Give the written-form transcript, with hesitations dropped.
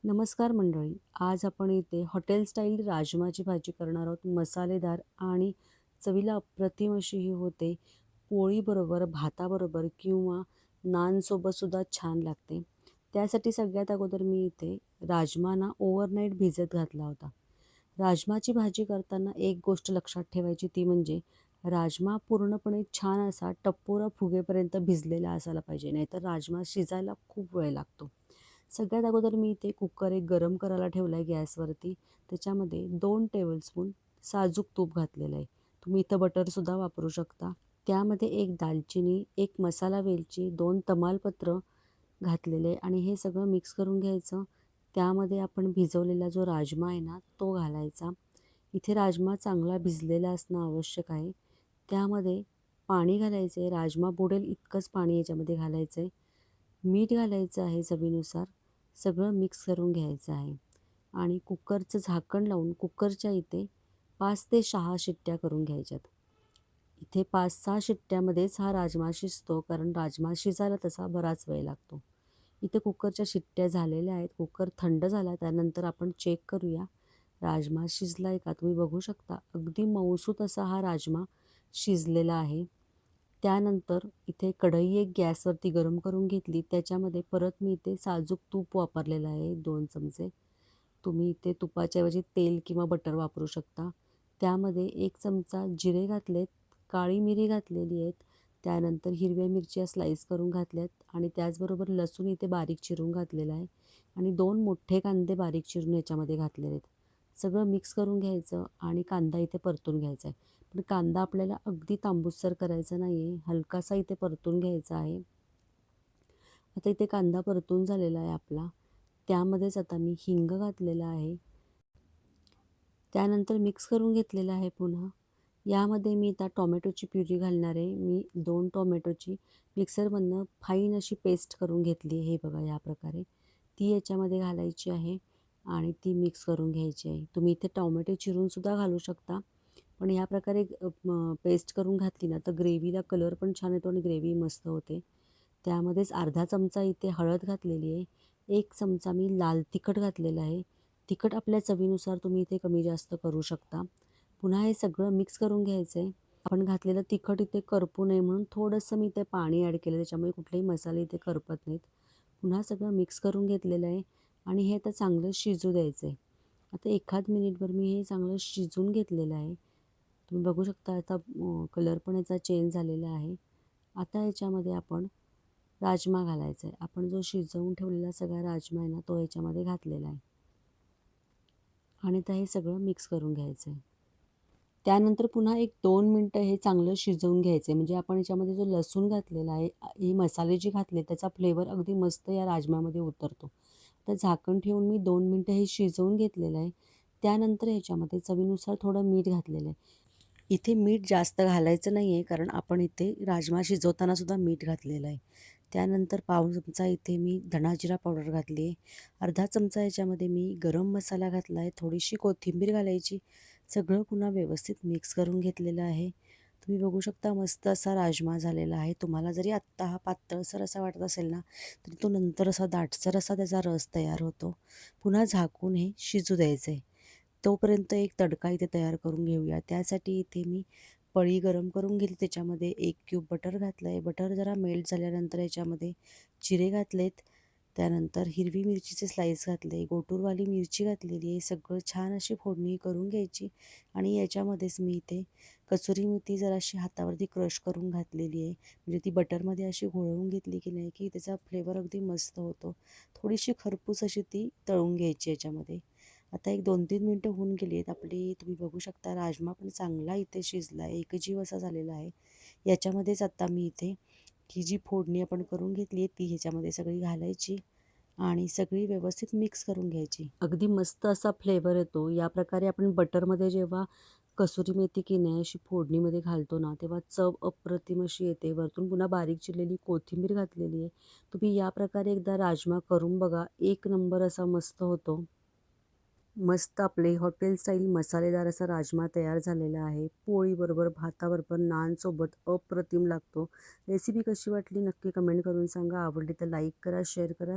नमस्कार मंडळी. आज आपण इथे हॉटेल स्टाईल राजमाची भाजी करणार आहोत. मसालेदार आणि चवीला अप्रतिम अशी ही होते. पोळीबरोबर, भाताबरोबर किंवा नानसोबतसुद्धा छान लागते. त्यासाठी सगळ्यात अगोदर मी इथे राजमा ओव्हरनाईट भिजत घातला होता. राजमाची भाजी करताना एक गोष्ट लक्षात ठेवायची ती म्हणजे राजमा पूर्णपणे छान असा टप्पोरा फुगेपर्यंत भिजलेला असायला पाहिजे. नाहीतर राजमा शिजायला खूप वेळ लागतो. सगळ्यात अगोदर मी इथे कुकर एक गरम करायला ठेवला आहे गॅसवरती. त्याच्यामध्ये 2 टेबलस्पून साजूक तूप घातलेलं आहे. तुम्ही इथं बटरसुद्धा वापरू शकता. त्यामध्ये 1 दालचिनी, 1 मसाला वेलची, 2 तमालपत्र घातलेले आणि हे सगळं मिक्स करून घ्यायचं. त्यामध्ये आपण भिजवलेला जो राजमा आहे ना, तो घालायचा. इथे राजमा चांगला भिजलेला असणं आवश्यक आहे. त्यामध्ये पाणी घालायचं आहे. राजमा बुडेल इतकंच पाणी याच्यामध्ये घालायचं आहे. मीठ घालायचं आहे चवीनुसार. सगळं मिक्स करून घ्यायचं आहे आणि कुकरचं झाकण लावून कुकरच्या इथे 5 ते 6 शिट्ट्या करून घ्यायच्यात. इथे 5-6 शिट्ट्यामध्येच हा राजमा शिजतो, कारण राजमा शिजायला तसा बराच वेळ लागतो. इथे कुकरच्या शिट्ट्या झालेल्या आहेत. कुकर थंड झाला त्यानंतर आपण चेक करूया राजमा शिजला आहे का. तुम्ही बघू शकता अगदी मऊसूत असा हा राजमा शिजलेला आहे. त्यानंतर इथे कढई एक गॅसवरती गरम करून घेतली. त्याच्यामध्ये परत मी इथे साजूक तूप वापरलेलं आहे 2 चमचे. तुम्ही इथे तुपाच्या ऐवजी तेल किंवा बटर वापरू शकता. त्यामध्ये 1 चमचा जिरे घातलेत, काळी मिरी घातलेली आहेत. त्यानंतर हिरव्या मिरच्या स्लाईस करून घातल्यात आणि त्याचबरोबर लसूण इथे बारीक चिरून घातलेला आहे आणि 2 मोठे कांदे बारीक चिरून याच्यामध्ये घातलेले आहेत. सगळं मिक्स करून घ्यायचं आणि कांदा इथे परतून घ्यायचा आहे. पण कांदा आपल्याला अगदी तांबूससर करायचा नाही आहे, हलकासा इथे परतून घ्यायचा आहे. आता इथे कांदा परतून झालेला आहे आपला. त्यामध्येच आता मी हिंग घातलेला आहे. त्यानंतर मिक्स करून घेतलेलं आहे पुन्हा. यामध्ये मी आता टोमॅटोची प्युरी घालणार आहे. मी 2 टोमॅटोची मिक्सरमधनं फाईन अशी पेस्ट करून घेतली आहे. हे बघा या प्रकारे. ती याच्यामध्ये घालायची आहे आणि ती मिक्स करून घ्यायची आहे. तुम्ही इथे टोमॅटो चिरूनसुद्धा घालू शकता. पण या प्रकारे पेस्ट करून घातली ना तर ग्रेव्हीला कलर पण छान येतो आणि ग्रेव्ही मस्त होते. त्यामध्येच अर्धा चमचा इथे हळद घातलेली आहे. 1 चमचा मी लाल तिखट घातलेलं आहे. तिखट आपल्या चवीनुसार तुम्ही इथे कमी जास्त करू शकता. पुन्हा हे सगळं मिक्स करून घ्यायचं आहे. आपण घातलेलं तिखट इथे करपू नये म्हणून थोडंसं मी इथे पाणी ॲड केलं. त्याच्यामुळे कुठलेही मसाले इथे करपत नाहीत. पुन्हा सगळं मिक्स करून घेतलेलं आहे आणि हे आता चांगलं शिजू द्यायचं आहे. आता एखाद मिनिटभर मी हे चांगलं शिजवून घेतलेलं आहे. तुम्ही बघू शकता आता कलर पण याचा चेंज झालेला आहे. आता याच्यामध्ये आपण राजमा घालायचा आहे. आपण जो शिजवून ठेवलेला सगळा राजमा आहे ना, तो याच्यामध्ये घातलेला आहे आणि आता हे सगळं मिक्स करून घ्यायचं आहे. त्यानंतर पुन्हा एक 2 मिनटं हे चांगलं शिजवून घ्यायचं आहे. म्हणजे आपण याच्यामध्ये जो लसूण घातलेला आहे, हे मसाले जे घातले त्याचा फ्लेवर अगदी मस्त या राजम्यामध्ये उतरतो. तर झाकण ठेवून मी 2 मिनटं हे शिजवून घेतलेलं आहे. त्यानंतर ह्याच्यामध्ये चवीनुसार थोडं मीठ घातलेलं आहे. इथे मीठ जास्त घालायचं नाही आहे, कारण आपण इथे राजमा शिजवतानासुद्धा मीठ घातलेलं आहे. त्यानंतर पाव चमचा इथे मी धना-जिरा पावडर घातली आहे. अर्धा चमचा याच्यामध्ये मी गरम मसाला घातला आहे. थोडीशी कोथिंबीर घालायची. सगळं पुन्हा व्यवस्थित मिक्स करून घेतलेलं आहे. तुम्ही बघू शकता मस्त असा राजमा झालेला आहे. तुम्हाला जरी आत्ता हा पातळसर असा वाटत असेल ना, तरी तो नंतर असा दाटसर असा त्याचा रस तयार होतो. पुन्हा झाकून हे शिजू द्यायचं आहे. तोपर्यंत एक तडका इथे तयार करून घेऊया. त्यासाठी इथे मी पळी गरम करून घेतली. त्याच्यामध्ये 1 क्यूब बटर घातलं आहे. बटर जरा मेल्ट झाल्यानंतर याच्यामध्ये जिरे घातलेत. त्यानंतर हिरवी मिरचीचे स्लाईस घातले, गोटूरवाली मिरची घातलेली आहे. सगळं छान अशी फोडणी करून घ्यायची आणि याच्यामध्येच मी इथे कसुरी मेथी जराशी हातावरती क्रश करून घातलेली आहे. म्हणजे ती बटरमध्ये अशी घोळवून घेतली की नाही की त्याचा फ्लेवर अगदी मस्त होतो. थोडीशी खरपूस अशी ती तळून घ्यायची याच्यामध्ये. आता एक 2-3 मिनटं होऊन गेली आहेत आपली. तुम्ही बघू शकता राजमा पण चांगला इथे शिजला आहे, एकजीव असा झालेला आहे. याच्यामध्येच आता मी इथे ही जी फोडणी आपण करून घेतली आहे ती ह्याच्यामध्ये सगळी घालायची आणि सगळी व्यवस्थित मिक्स करून घ्यायची. अगदी मस्त असा फ्लेवर येतो. या प्रकारे आपण बटरमध्ये जेव्हा कसुरी मेथी की नाही अशी फोडणीमध्ये घालतो ना, तेव्हा चव अप्रतिम अशी येते. वरतून पुन्हा बारीक चिरलेली कोथिंबीर घातलेली आहे. तुम्ही या प्रकारे एकदा राजमा करून बघा. एक नंबर असा मस्त होतो. मस्त आपले हॉटेल स्टाईल मसालेदार असा राजमा तयार झालेला आहे. पोळीबरोबर, भाताबरोबर, नानसोबत अप्रतिम लागतो. रेसिपी कशी वाटली नक्की कमेंट करून सांगा. आवडली तर लाईक करा, शेअर करा.